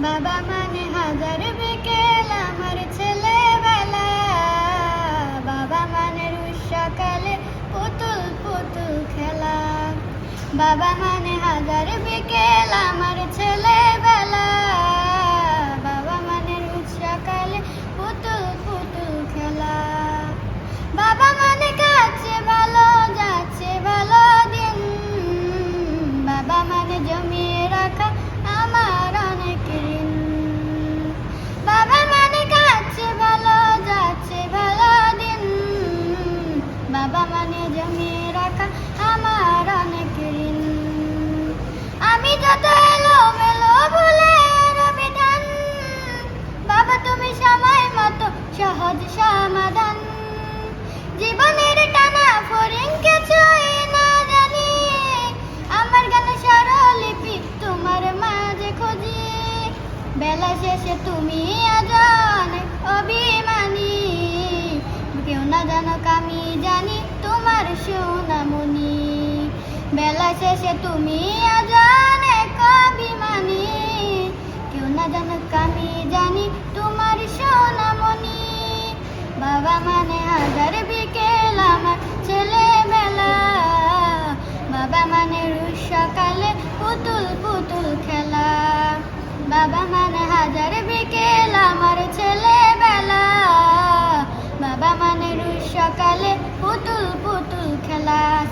বাবা মানে হাজার বিকেল আমার ছেলেবেলা, বাবা মানে রোজ সকালে পুতুল পুতুল খেলা। বাবা মানে হাজার বিকেল আমার ছেলেবেলা, বাবা মানে রোজ সকালে পুতুল পুতুল খেলা। বাবা মানে কাছে ভালো যাচ্ছে ভালো দিন, বাবা মানে জমিয়ে রাখা আমার অনেক ঋণ। বাবা মানে কাছে ভালো যাচ্ছে ভালো দিন, বাবা মানে জমিয়ে রাখা আমার অনেক ঋণ। আমি যত এলোমেলো ভুলের বিধান, বাবা তুমি সময় মতো সহজ সমাধান। জীবনের টানা ফড়িং কিছুই না জানি, আমার গানে স্বরলিপি তোমার মাঝে খুঁজি। বেলা শেষে তুমি আজ অনেক অভিমানী, কেউ না জানুক আমি জানি তোমার সোনামণি। বেলা শেষে তুমি আজ অনেক অভিমানী, কেউ না জানুক আমি জানি তোমার সোনামণি। বাবা মানে হাজার বিকেল আমার